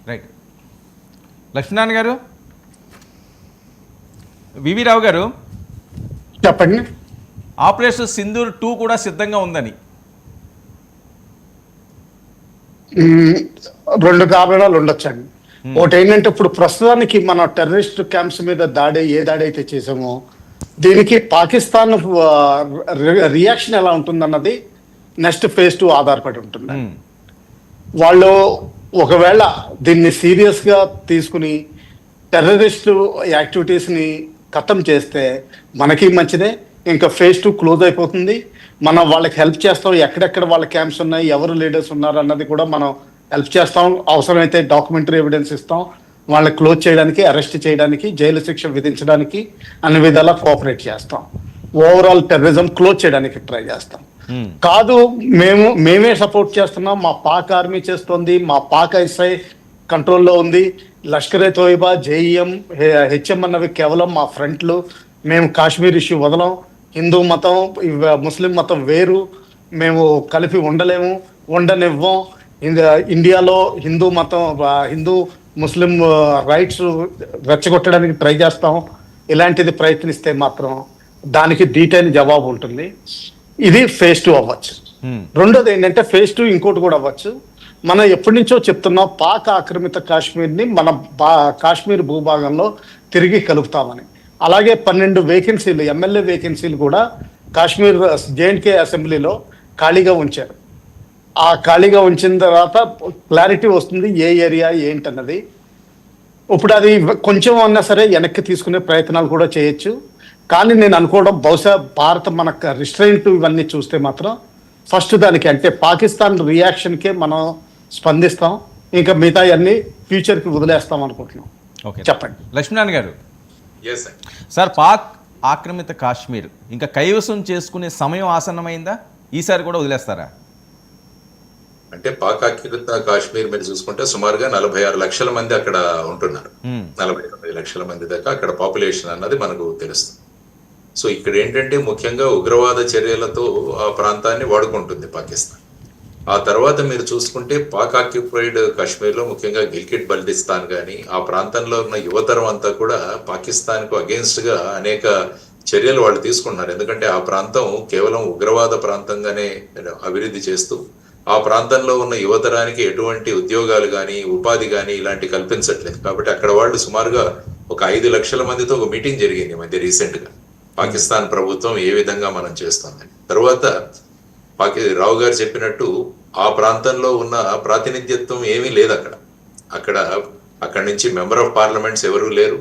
రైట్. లక్ష్మీనారాయణ గారు, వివి రావు గారు, చెప్పండి. ఆపరేషన్ సింధూర్ 2 కూడా సిద్ధంగా ఉందని. రెండు కారణాలు ఉండొచ్చండి. ఒకటి ఏంటంటే ఇప్పుడు ప్రస్తుతానికి మన టెర్రరిస్ట్ క్యాంప్స్ మీద ఏ దాడి అయితే చేసామో దీనికి పాకిస్తాన్ రియాక్షన్ ఎలా ఉంటుందన్నది నెక్స్ట్ ఫేజ్ 2 ఆధారపడి ఉంటుంది. వాళ్ళు ఒకవేళ దీన్ని సీరియస్ గా తీసుకుని టెర్రరిస్ట్ యాక్టివిటీస్ ని ఖతం చేస్తే మనకి మంచిదే. ఇంకా ఫేజ్ 2 క్లోజ్ అయిపోతుంది. మనం వాళ్ళకి హెల్ప్ చేస్తాం, ఎక్కడెక్కడ వాళ్ళ క్యాంప్స్ ఉన్నాయి, ఎవరు లీడర్స్ ఉన్నారు అన్నది కూడా మనం హెల్ప్ చేస్తాం. అవసరమైతే డాక్యుమెంటరీ ఎవిడెన్స్ ఇస్తాం, వాళ్ళని క్లోజ్ చేయడానికి, అరెస్ట్ చేయడానికి, జైలు శిక్ష విధించడానికి అన్ని విధాలా కోఆపరేట్ చేస్తాం. ఓవరాల్ టెర్రరిజం క్లోజ్ చేయడానికి ట్రై చేస్తాం. కాదు మేమే సపోర్ట్ చేస్తున్నాం, మా పాక్ ఆర్మీ చేస్తోంది, మా పాక్ ఐఎస్ఐ కంట్రోల్లో ఉంది, లష్కరే తోయిబా, జేఈఎం, హెచ్ఎం అన్నవి కేవలం మా ఫ్రంట్లు, మేము కాశ్మీర్ ఇష్యూ వదలం, హిందూ మతం ముస్లిం మతం వేరు, మేము కలిపి ఉండనివ్వం, ఇండియాలో హిందూ మతం హిందూ ముస్లిం రైట్స్ రెచ్చగొట్టడానికి ట్రై చేస్తాం. ఇలాంటిది ప్రయత్నిస్తే మాత్రం దానికి డీటెయిల్ జవాబు ఉంటుంది. ఇది ఫేజ్ 2 అవ్వచ్చు. రెండోది ఏంటంటే ఫేజ్ 2 ఇంకోటి కూడా అవ్వచ్చు. మనం ఎప్పటి నుంచో చెప్తున్నాం పాక్ ఆక్రమిత కాశ్మీర్ని మన కాశ్మీర్ భూభాగంలో తిరిగి కలుపుతామని. అలాగే 12 వేకెన్సీలు, ఎమ్మెల్యే వేకెన్సీలు కూడా కాశ్మీర్ జేఎండ్కే అసెంబ్లీలో ఖాళీగా ఉంచారు. ఆ ఖాళీగా ఉంచిన తర్వాత క్లారిటీ వస్తుంది ఏ ఏరియా ఏంటన్నది. ఇప్పుడు అది కొంచెం అన్నా సరే వెనక్కి తీసుకునే ప్రయత్నాలు కూడా చేయొచ్చు. కానీ నేను అనుకోవడం బహుశా భారత్ మన రిస్ట్రైంట్ ఇవన్నీ చూస్తే మాత్రం ఫస్ట్ దానికి అంటే పాకిస్తాన్ రియాక్షన్కే మనం స్పందిస్తాం, ఇంకా మిగతా అన్ని ఫ్యూచర్కి వదిలేస్తాం అనుకుంటున్నాం. ఓకే, చెప్పండి. లక్ష్మీనారాయణ గారు. ఎస్ సార్, పాక్ ఆక్రమిత కాశ్మీర్ ఇంకా కైవసం చేసుకునే సమయం ఆసన్నమైందా? ఈసారి కూడా వదిలేస్తారా? అంటే పాక్ ఆక్రమిత కాశ్మీర్ మీరు చూసుకుంటే సుమారుగా 46 లక్షల మంది అక్కడ ఉంటున్నారు. 49 లక్షల మంది దాకా అక్కడ పాపులేషన్ అన్నది మనకు తెలుస్తుంది. సో ఇక్కడ ఏంటంటే ముఖ్యంగా ఉగ్రవాద చర్యలతో ఆ ప్రాంతాన్ని వాడుకుంటుంది పాకిస్తాన్. ఆ తర్వాత మీరు చూసుకుంటే పాక్ ఆక్యుపైడ్ కాశ్మీర్లో ముఖ్యంగా గిల్గిట్ బల్టిస్తాన్ కానీ ఆ ప్రాంతంలో ఉన్న యువతరం అంతా కూడా పాకిస్తాన్కు అగేన్స్ట్ గా అనేక చర్యలు వాళ్ళు తీసుకుంటున్నారు. ఎందుకంటే ఆ ప్రాంతం కేవలం ఉగ్రవాద ప్రాంతంగానే అభివృద్ధి చేస్తూ ఆ ప్రాంతంలో ఉన్న యువతరానికి ఎటువంటి ఉద్యోగాలు కానీ ఉపాధి కానీ ఇలాంటి కల్పించట్లేదు. కాబట్టి అక్కడ వాళ్ళు సుమారుగా ఒక 5 లక్షల మందితో ఒక మీటింగ్ జరిగింది మధ్య రీసెంట్ గా, పాకిస్తాన్ ప్రభుత్వం ఏ విధంగా మనం చేస్తుందని. తర్వాత రావు గారు చెప్పినట్టు ఆ ప్రాంతంలో ఉన్న ప్రాతినిధ్యత్వం ఏమీ లేదు అక్కడ నుంచి మెంబర్ ఆఫ్ పార్లమెంట్స్ ఎవరూ లేరు.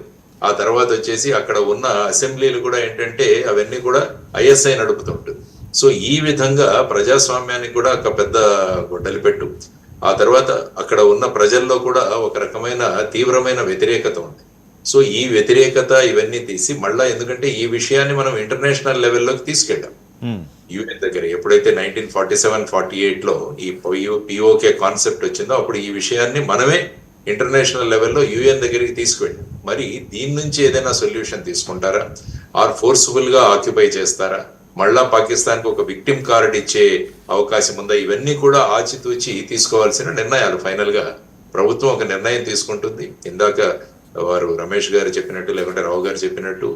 ఆ తర్వాత వచ్చేసి అక్కడ ఉన్న అసెంబ్లీలు కూడా ఏంటంటే అవన్నీ కూడా ఐఎస్ఐ నడుపుతుంటుంది. సో ఈ విధంగా ప్రజాస్వామ్యానికి కూడా ఒక పెద్ద గొడ్డలిపెట్టు. ఆ తర్వాత అక్కడ ఉన్న ప్రజల్లో కూడా ఒక రకమైన తీవ్రమైన వ్యతిరేకత ఉంది. సో ఈ వ్యతిరేకత ఇవన్నీ తీసి మళ్ళా, ఎందుకంటే ఈ విషయాన్ని మనం ఇంటర్నేషనల్ లెవెల్లోకి తీసుకెళ్ళాం. యుఎన్ దగ్గర ఎప్పుడైతే 1947-48లో ఈ పిఓకే కాన్సెప్ట్ వచ్చిందో అప్పుడు ఈ విషయాన్ని మనమే ఇంటర్నేషనల్ లెవెల్లో యుఎన్ దగ్గరికి తీసుకువెళ్ళాం. మరి దీని నుంచి ఏదైనా సొల్యూషన్ తీసుకుంటారా, ఆర్ ఫోర్స్ఫుల్ గా ఆక్యుపై చేస్తారా, మళ్ళా పాకిస్తాన్ కు ఒక విక్టిమ్ కార్డ్ ఇచ్చే అవకాశం ఉందా? ఇవన్నీ కూడా ఆచితూచి తీసుకోవాల్సిన నిర్ణయాలు. ఫైనల్ గా ప్రభుత్వం ఒక నిర్ణయం తీసుకుంటుంది. ఇందాక వారు రమేష్ గారు చెప్పినట్టు లేకుంటే రావు గారు చెప్పినట్టు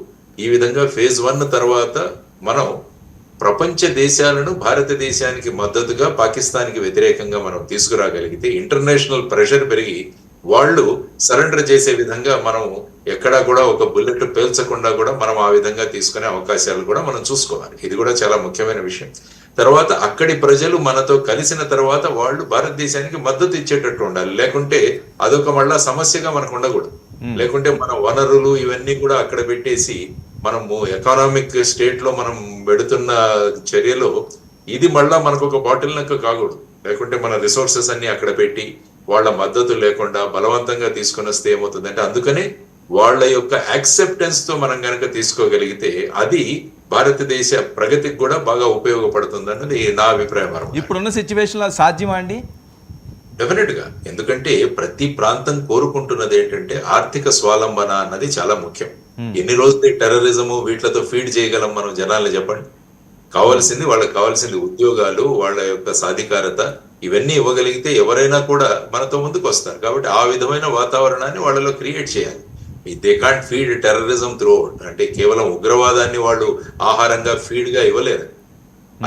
ఈ విధంగా ఫేజ్ 1 తర్వాత మనం ప్రపంచ దేశాలను భారతదేశానికి మద్దతుగా పాకిస్తాన్కి వ్యతిరేకంగా మనం తీసుకురాగలిగితే ఇంటర్నేషనల్ ప్రెషర్ పెరిగి వాళ్ళు సరెండర్ చేసే విధంగా మనం ఎక్కడా కూడా ఒక బుల్లెట్ పేల్చకుండా కూడా మనం ఆ విధంగా తీసుకునే అవకాశాలు కూడా మనం చూసుకోవాలి. ఇది కూడా చాలా ముఖ్యమైన విషయం. తర్వాత అక్కడి ప్రజలు మనతో కలిసిన తర్వాత వాళ్ళు భారతదేశానికి మద్దతు ఇచ్చేటట్టు ఉండాలి. లేకుంటే అదొక మళ్ళా సమస్యగా మనకు ఉండకూడదు. లేకుంటే మన వనరులు ఇవన్నీ కూడా అక్కడ పెట్టేసి మనము ఎకనామిక్ స్టేట్ లో మనం పెడుతున్న చర్యలో ఇది మళ్ళా మనకు ఒక బాటిల్ నెక్ కాకూడదు. లేకుంటే మన రిసోర్సెస్ అన్ని అక్కడ పెట్టి వాళ్ళ మద్దతు లేకుండా బలవంతంగా తీసుకొని వస్తే ఏమవుతుందంటే, అందుకనే వాళ్ళ యొక్క యాక్సెప్టెన్స్ తో మనం గనక తీసుకోగలిగితే అది భారతదేశ ప్రగతికి కూడా బాగా ఉపయోగపడుతుంది అన్నది నా అభిప్రాయం. ఇప్పుడున్న సిచ్యువేషన్ లో సాధ్యమా అండి? డెఫినెట్ గా. ఎందుకంటే ప్రతి ప్రాంతం కోరుకుంటున్నది ఏంటంటే ఆర్థిక స్వావలంబన అన్నది చాలా ముఖ్యం. ఎన్ని రోజులు టెర్రరిజము వీటితో ఫీడ్ చేయగలం మనం జనాల్ని చెప్పండి? వాళ్ళకి కావాల్సింది ఉద్యోగాలు, వాళ్ళ యొక్క సాధికారత, ఇవన్నీ ఇవ్వగలిగితే ఎవరైనా కూడా మనతో ముందుకు వస్తారు. కాబట్టి ఆ విధమైన వాతావరణాన్ని వాళ్ళలో క్రియేట్ చేయాలి. They can't feed terrorism through out. అంటే కేవలం ఉగ్రవాదాన్ని వాళ్ళు ఆహారంగా ఫీడ్ గా ఇవ్వలేరు.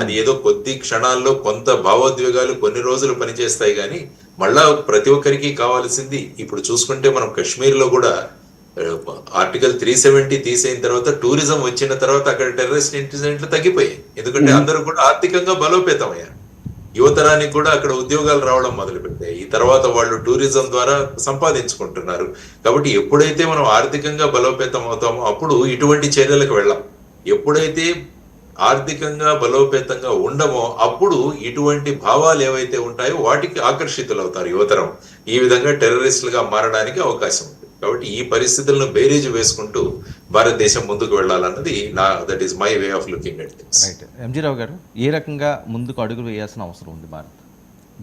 అది ఏదో కొద్ది క్షణాల్లో కొంత భావోద్వేగాలు కొన్ని రోజులు పనిచేస్తాయి, కానీ మళ్ళా ప్రతి ఒక్కరికి కావాల్సింది ఇప్పుడు చూసుకుంటే మనం కాశ్మీర్ లో కూడా ఆర్టికల్ 370 తీసేసిన తర్వాత టూరిజం వచ్చిన తర్వాత అక్కడ టెర్రరిస్ట్ ఇన్సిడెంట్లు తగ్గిపోయాయి. ఎందుకంటే అందరూ కూడా ఆర్థికంగా బలోపేతం అయ్యారు. యువతరానికి కూడా అక్కడ ఉద్యోగాలు రావడం మొదలు పెట్టాయి. ఈ తర్వాత వాళ్ళు టూరిజం ద్వారా సంపాదించుకుంటున్నారు. కాబట్టి ఎప్పుడైతే మనం ఆర్థికంగా బలోపేతం అవుతామో అప్పుడు ఇటువంటి చర్యలకు వెళ్ళాం. ఎప్పుడైతే ఆర్థికంగా బలోపేతంగా ఉండమో అప్పుడు ఇటువంటి భావాలు ఏవైతే ఉంటాయో వాటికి ఆకర్షితులవుతారు యువతరం. ఈ విధంగా టెర్రరిస్టులుగా మారడానికి అవకాశం ఉంది. కాబట్టి ఈ పరిస్థితులను బేరీజు వేసుకుంటూ భారతదేశం ముందుకు వెళ్ళాలన్నది that is my way of looking at things. Right. MG Rao garu, ఏ రకంగా ముందుకు అడుగులు వేయాల్సిన అవసరం ఉంది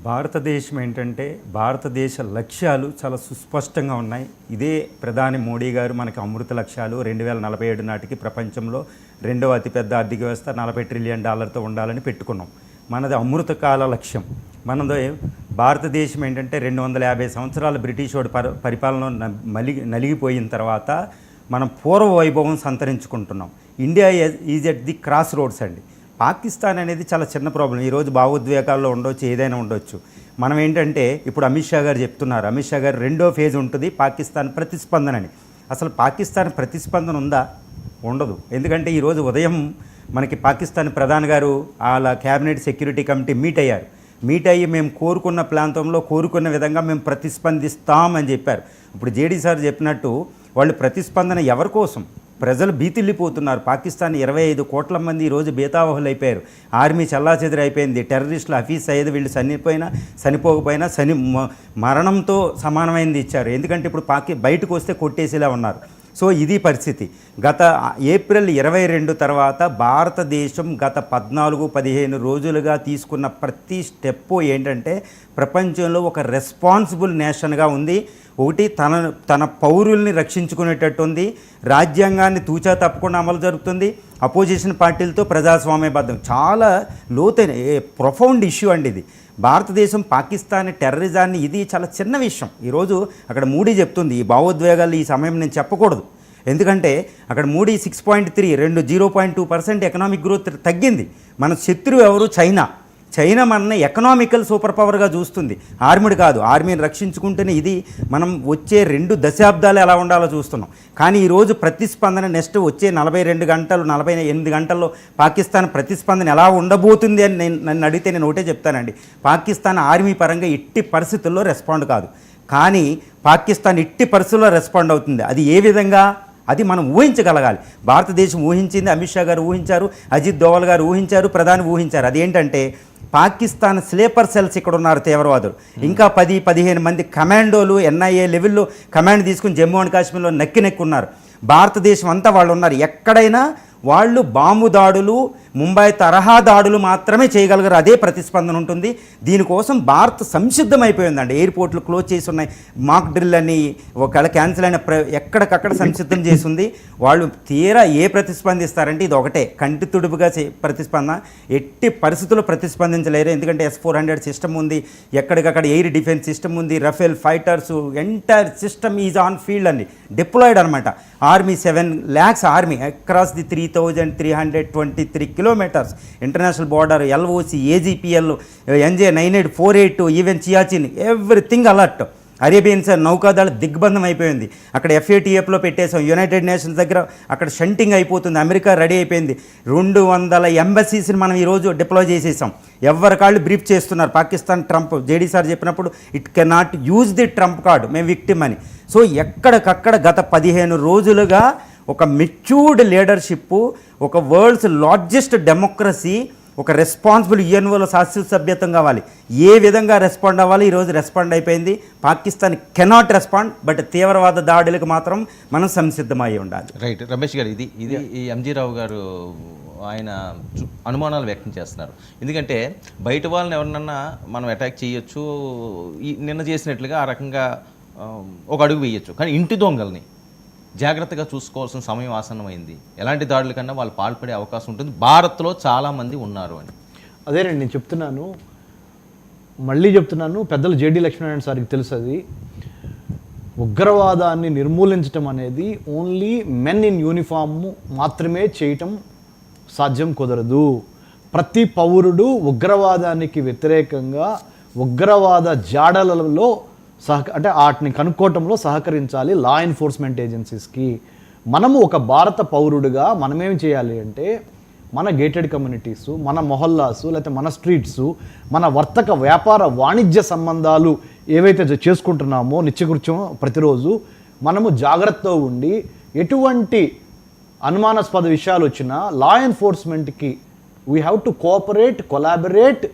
భారతదేశం ఏంటంటే భారతదేశ లక్ష్యాలు చాలా సుస్పష్టంగా ఉన్నాయి. ఇదే ప్రధాని మోడీ గారు మనకి అమృత లక్ష్యాలు 2047 నాటికి ప్రపంచంలో 2వ అతిపెద్ద ఆర్థిక వ్యవస్థ $40 ట్రిలియన్ ఉండాలని పెట్టుకున్నాం. మనది అమృతకాల లక్ష్యం. మనది భారతదేశం ఏంటంటే 250 సంవత్సరాల బ్రిటిష్ వాడి పరిపాలన నలిగిపోయిన తర్వాత మనం పూర్వ వైభవం సంతరించుకుంటున్నాం. India is at the crossroads అండి. పాకిస్తాన్ అనేది చాలా చిన్న ప్రాబ్లం. ఈరోజు భావోద్వేగాల్లో ఉండొచ్చు, ఏదైనా ఉండొచ్చు. మనం ఏంటంటే ఇప్పుడు అమిత్ షా గారు చెప్తున్నారు, అమిత్ షా గారు 2వ ఫేజ్ ఉంటుంది పాకిస్తాన్ ప్రతిస్పందన అని. అసలు పాకిస్తాన్ ప్రతిస్పందన ఉందా? ఉండదు. ఎందుకంటే ఈరోజు ఉదయం మనకి పాకిస్తాన్ ప్రధాని గారు వాళ్ళ క్యాబినెట్ సెక్యూరిటీ కమిటీ మీట్ అయ్యి మేము కోరుకున్న ప్రాంతంలో కోరుకున్న విధంగా మేము ప్రతిస్పందిస్తామని చెప్పారు. ఇప్పుడు జేడీ సార్ చెప్పినట్టు వాళ్ళు ప్రతిస్పందన ఎవరి కోసం? ప్రజలు భీతిల్లిపోతున్నారు. పాకిస్తాన్ 25 కోట్ల మంది ఈరోజు బేతావహులు అయిపోయారు. ఆర్మీ చల్లాచెదురైపోయింది. టెర్రరిస్టులు హఫీజ్ సయ్యద్ వీళ్ళు చనిపోకపోయినా మరణంతో సమానమైనది ఇచ్చారు. ఎందుకంటే ఇప్పుడు బయటకు వస్తే కొట్టేసేలా ఉన్నారు. సో ఇది పరిస్థితి. గత ఏప్రిల్ 22 తర్వాత భారతదేశం గత 14-15 రోజులుగా తీసుకున్న ప్రతి స్టెప్పు ఏంటంటే ప్రపంచంలో ఒక రెస్పాన్సిబుల్ నేషన్గా ఉంది. ఒకటి తన పౌరుల్ని రక్షించుకునేటట్టు ఉంది. రాజ్యాంగాన్ని తూచా తప్పకుండా అమలు జరుగుతుంది. అపోజిషన్ పార్టీలతో ప్రజాస్వామ్యబద్ధం. చాలా లోతైన ప్రొఫౌండ్ ఇష్యూ అండి ఇది. భారతదేశం పాకిస్తాన్ టెర్రరిజాన్ని, ఇది చాలా చిన్న విషయం. ఈరోజు అక్కడ మోడీ చెప్తుంది ఈ భావోద్వేగాలు ఈ సమయం నేను చెప్పకూడదు. ఎందుకంటే అక్కడ మోడీ 6.3 0.2% ఎకనామిక్ గ్రోత్ తగ్గింది. మన శత్రువు ఎవరు? చైనా మనని ఎకనామికల్ సూపర్ పవర్గా చూస్తుంది, ఆర్మీడ్ కాదు. ఆర్మీని రక్షించుకుంటేనే ఇది మనం వచ్చే 2 దశాబ్దాలు ఎలా ఉండాలో చూస్తున్నాం. కానీ ఈరోజు ప్రతిస్పందన నెక్స్ట్ వచ్చే 48 గంటల్లో పాకిస్తాన్ ప్రతిస్పందన ఎలా ఉండబోతుంది అని నన్ను అడిగితే నేను ఒకటే చెప్తానండి. పాకిస్తాన్ ఆర్మీ పరంగా ఎట్టి పరిస్థితుల్లో రెస్పాండ్ కాదు, కానీ పాకిస్తాన్ ఎట్టి పరిస్థితుల్లో రెస్పాండ్ అవుతుంది. అది ఏ విధంగా? అది మనం ఊహించగలగాలి. భారతదేశం ఊహించింది, అమిత్ షా గారు ఊహించారు, అజిత్ దోవల్ గారు ఊహించారు, ప్రధాని ఊహించారు. అదేంటంటే పాకిస్తాన్ స్లీపర్ సెల్స్ ఇక్కడ ఉన్నారు తీవ్రవాదులు. ఇంకా 10-15 మంది కమాండోలు NIA లెవెల్లో కమాండ్ తీసుకుని జమ్మూ అండ్ కాశ్మీర్లో నక్కి ఉన్నారు. భారతదేశం అంతా వాళ్ళు ఉన్నారు. ఎక్కడైనా వాళ్ళు బాంబు దాడులు, ముంబై తరహా దాడులు మాత్రమే చేయగలగరు. అదే ప్రతిస్పందన ఉంటుంది. దీనికోసం భారత్ సంసిద్ధమైపోయిందండి. ఎయిర్పోర్ట్లు క్లోజ్ చేసి ఉన్నాయి, మాక్ డ్రిల్ అని ఒకవేళ క్యాన్సిల్ అయిన ఎక్కడికక్కడ సంసిద్ధం చేసింది. వాళ్ళు తీరా ఏ ప్రతిస్పందిస్తారంటే ఇది ఒకటే, కంటి తుడుపుగా ప్రతిస్పందన. ఎట్టి పరిస్థితుల్లో ప్రతిస్పందించలేరు. ఎందుకంటే S-400 సిస్టమ్ ఉంది, ఎక్కడికక్కడ ఎయిర్ డిఫెన్స్ సిస్టమ్ ఉంది, Rafale fighters, entire system is on field అండి, డిప్లాయిడ్ అనమాట. Army 7 lakhs army across the 3,323 kilometres international border, LOC, AGPL, NJ 9848, even Siachen, everything alert. Arabian నౌకాదళ దిగ్బంధం అయిపోయింది. అక్కడ FATFలో పెట్టేసాం, యునైటెడ్ నేషన్స్ దగ్గర అక్కడ షంటింగ్ అయిపోతుంది, అమెరికా రెడీ అయిపోయింది. 200 ఎంబసీస్ని మనం ఈరోజు డిప్లాయ్ చేసేసాం. ఎవరి కాళ్ళు బ్రీఫ్ చేస్తున్నారు. పాకిస్తాన్ ట్రంప్ జేడీ సార్ చెప్పినప్పుడు it cannot use the Trump card, మేము విక్టిమ్ అని. సో ఎక్కడికక్కడ గత 15 రోజులుగా ఒక మెచ్యూర్డ్ లీడర్షిప్, ఒక వరల్డ్స్ లార్జెస్ట్ డెమోక్రసీ, ఒక రెస్పాన్సిబుల్ యుఎన్ఓలో శాశ్వత సభ్యత్వం కావాలి. ఏ విధంగా రెస్పాండ్ అవ్వాలి, ఈరోజు రెస్పాండ్ అయిపోయింది. పాకిస్తాన్ కెనాట్ రెస్పాండ్, బట్ తీవ్రవాద దాడులకు మాత్రం మనం సంసిద్ధమై ఉండాలి. రైట్. రమేష్ గారు, ఇది ఈ ఎంజీ రావు గారు ఆయన అనుమానాలు వ్యక్తం చేస్తున్నారు. ఎందుకంటే బయట వాళ్ళని ఎవరినన్నా మనం అటాక్ చేయొచ్చు, నిన్న చేసినట్లుగా ఆ రకంగా ఒక అడుగు వేయొచ్చు, కానీ ఇంటి దొంగల్ని జాగ్రత్తగా చూసుకోవాల్సిన సమయం ఆసన్నమైంది. ఎలాంటి దాడుల కన్నా వాళ్ళు పాల్పడే అవకాశం ఉంటుంది. భారత్లో చాలామంది ఉన్నారు అని. అదేనండి నేను చెప్తున్నాను, మళ్ళీ చెప్తున్నాను, పెద్దలు జేడీ లక్ష్మీనారాయణ సార్కి తెలుసు. అది ఉగ్రవాదాన్ని నిర్మూలించడం అనేది ఓన్లీ మెన్ ఇన్ యూనిఫామ్ మాత్రమే చేయటం సాధ్యం కుదరదు. ప్రతి పౌరుడు ఉగ్రవాదానికి వ్యతిరేకంగా ఉగ్రవాద జాడలలో అంటే వాటిని కనుక్కోవటంలో సహకరించాలి లా ఎన్ఫోర్స్మెంట్ ఏజెన్సీస్కి. మనము ఒక భారత పౌరుడిగా మనమేం చేయాలి అంటే మన గేటెడ్ కమ్యూనిటీస్, మన మొహల్లాసు, లేకపోతే మన స్ట్రీట్స్, మన వర్తక వ్యాపార వాణిజ్య సంబంధాలు ఏవైతే చేసుకుంటున్నామో నిత్యకృత్యం ప్రతిరోజు మనము జాగ్రత్తగా ఉండి ఎటువంటి అనుమానాస్పద విషయాలు వచ్చినా లా ఎన్ఫోర్స్మెంట్కి we have to cooperate, collaborate